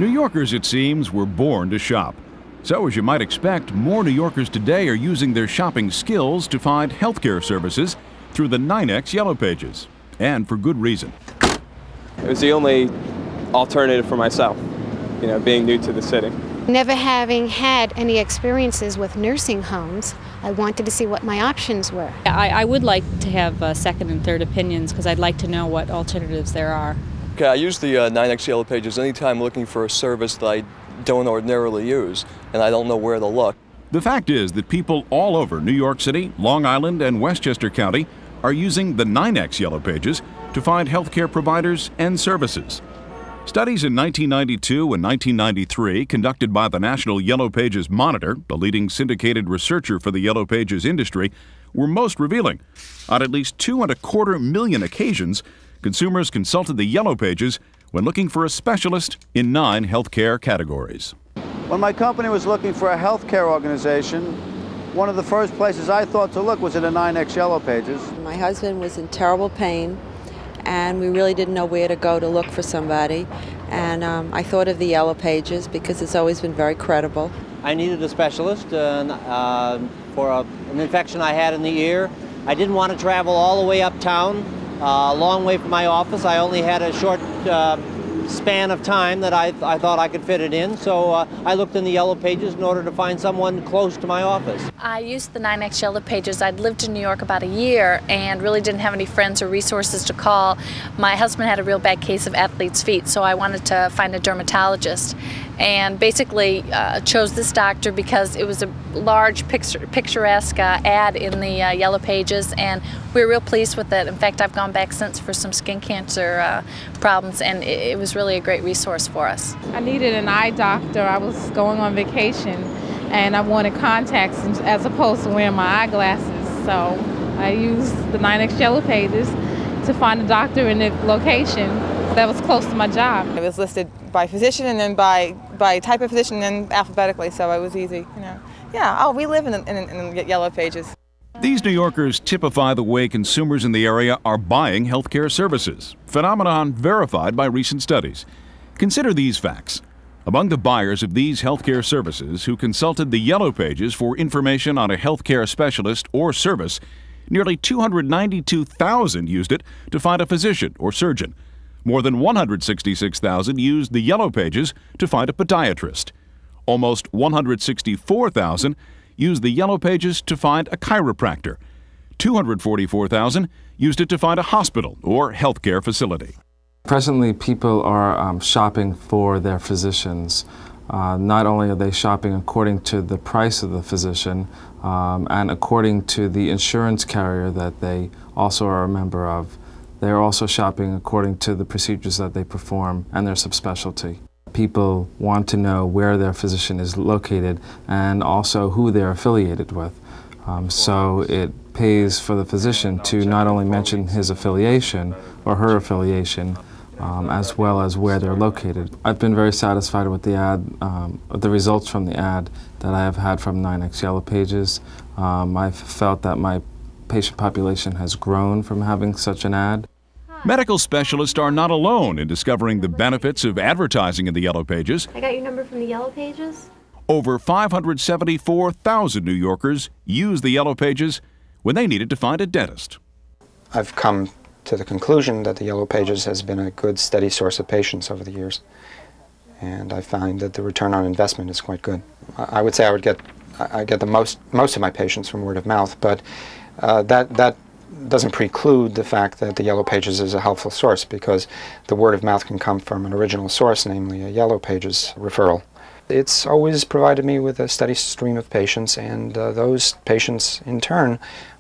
New Yorkers, it seems, were born to shop. So, as you might expect, more New Yorkers today are using their shopping skills to find healthcare services through the 9X Yellow Pages. And for good reason. It was the only alternative for myself, being new to the city. Never having had any experiences with nursing homes, I wanted to see what my options were. I would like to have second and third opinions because I'd like to know what alternatives there are. Okay, I use the 9X Yellow Pages anytime looking for a service that I don't ordinarily use, and I don't know where to look. The fact is that people all over New York City, Long Island, and Westchester County are using the 9X Yellow Pages to find healthcare providers and services. Studies in 1992 and 1993 conducted by the National Yellow Pages Monitor, the leading syndicated researcher for the Yellow Pages industry, were most revealing. On at least 2.25 million occasions, consumers consulted the Yellow Pages when looking for a specialist in 9 healthcare categories. When my company was looking for a healthcare organization, one of the first places I thought to look was in the 9X Yellow Pages. My husband was in terrible pain, and we really didn't know where to go to look for somebody. And I thought of the Yellow Pages because it's always been very credible. I needed a specialist for an infection I had in the ear. I didn't want to travel all the way uptown, a long way from my office. I only had a short span of time that I thought I could fit it in, so I looked in the Yellow Pages in order to find someone close to my office. I used the 9X Yellow Pages. I'd lived in New York about a year and really didn't have any friends or resources to call. My husband had a real bad case of athlete's feet, so I wanted to find a dermatologist, and basically chose this doctor because it was a large picturesque ad in the Yellow Pages, and we were real pleased with it. In fact, I've gone back since for some skin cancer problems, and it was really a great resource for us. I needed an eye doctor. I was going on vacation, and I wanted contacts as opposed to wearing my eyeglasses, so I used the 9X Yellow Pages to find a doctor in the location that was close to my job. It was listed by physician and then by type of physician and then alphabetically, so it was easy, Yeah, oh, we live in the Yellow Pages. These New Yorkers typify the way consumers in the area are buying healthcare services, phenomenon verified by recent studies. Consider these facts. Among the buyers of these healthcare services who consulted the Yellow Pages for information on a healthcare specialist or service, nearly 292,000 used it to find a physician or surgeon. More than 166,000 used the Yellow Pages to find a podiatrist. Almost 164,000 used the Yellow Pages to find a chiropractor. 244,000 used it to find a hospital or healthcare facility. Presently, people are shopping for their physicians. Not only are they shopping according to the price of the physician and according to the insurance carrier that they also are a member of, they're also shopping according to the procedures that they perform and their subspecialty. People want to know where their physician is located and also who they're affiliated with. So it pays for the physician to not only mention his affiliation or her affiliation, as well as where they're located. I've been very satisfied with the ad, the results from the ad that I have had from 9X Yellow Pages. I've felt that my patient population has grown from having such an ad. Medical specialists are not alone in discovering the benefits of advertising in the Yellow Pages. I got your number from the Yellow Pages. Over 574,000 New Yorkers use the Yellow Pages when they needed to find a dentist. I've come to the conclusion that the Yellow Pages has been a good, steady source of patients over the years. And I find that the return on investment is quite good. I would say I get the most of my patients from word of mouth, but that doesn't preclude the fact that the Yellow Pages is a helpful source, because the word of mouth can come from an original source, namely a Yellow Pages referral. It's always provided me with a steady stream of patients, and those patients in turn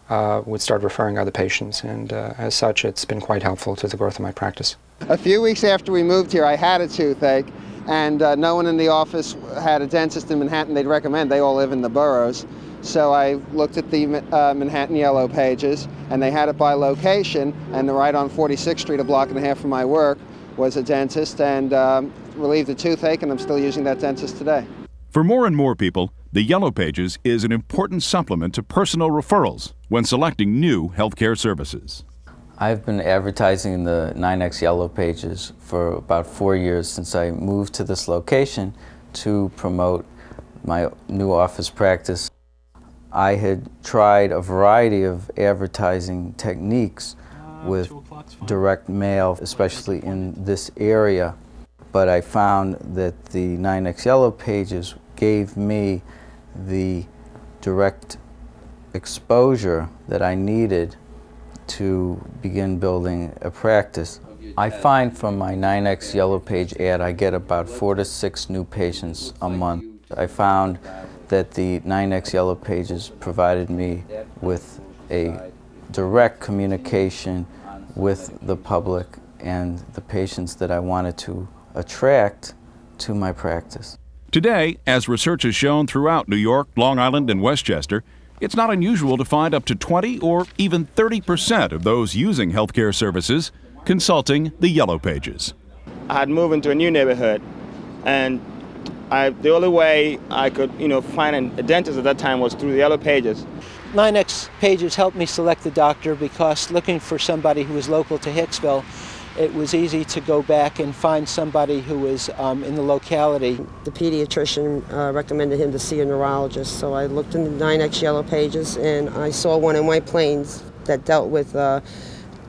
would start referring other patients, and as such it's been quite helpful to the growth of my practice. A few weeks after we moved here, I had a toothache, and no one in the office had a dentist in Manhattan they'd recommend. They all live in the boroughs. So I looked at the Manhattan Yellow Pages, and they had it by location, and right on 46th Street, a block and a half from my work, was a dentist, and relieved the toothache, and I'm still using that dentist today. For more and more people, the Yellow Pages is an important supplement to personal referrals when selecting new healthcare services. I've been advertising in the 9X Yellow Pages for about 4 years since I moved to this location to promote my new office practice. I had tried a variety of advertising techniques with direct mail, especially in this area, but I found that the 9X Yellow Pages gave me the direct exposure that I needed to begin building a practice. I find from my 9X Yellow Page ad I get about 4 to 6 new patients a month. I found that the 9X Yellow Pages provided me with a direct communication with the public and the patients that I wanted to attract to my practice. Today, as research has shown throughout New York, Long Island, and Westchester, it's not unusual to find up to 20 or even 30% of those using healthcare services consulting the Yellow Pages. I had moved into a new neighborhood, and the only way I could, find a dentist at that time was through the Yellow Pages. 9X Pages helped me select the doctor because looking for somebody who was local to Hicksville, it was easy to go back and find somebody who was in the locality. The pediatrician recommended him to see a neurologist, so I looked in the 9X Yellow Pages and I saw one in White Plains that dealt with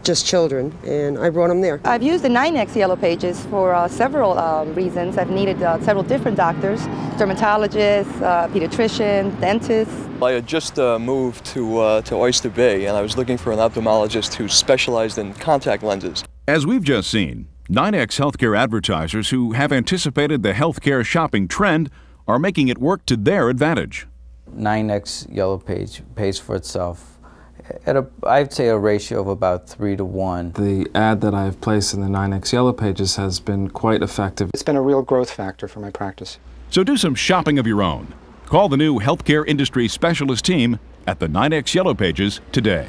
just children, and I brought them there. I've used the 9X Yellow Pages for several reasons. I've needed several different doctors, dermatologists, pediatrician, dentists. I had just moved to Oyster Bay, and I was looking for an ophthalmologist who specialized in contact lenses. As we've just seen, 9X healthcare advertisers who have anticipated the healthcare shopping trend are making it work to their advantage. 9X Yellow Page pays for itself at I'd say a ratio of about 3 to 1. The ad that I've placed in the 9X Yellow Pages has been quite effective. It's been a real growth factor for my practice. So do some shopping of your own. Call the new healthcare industry specialist team at the 9X Yellow Pages today.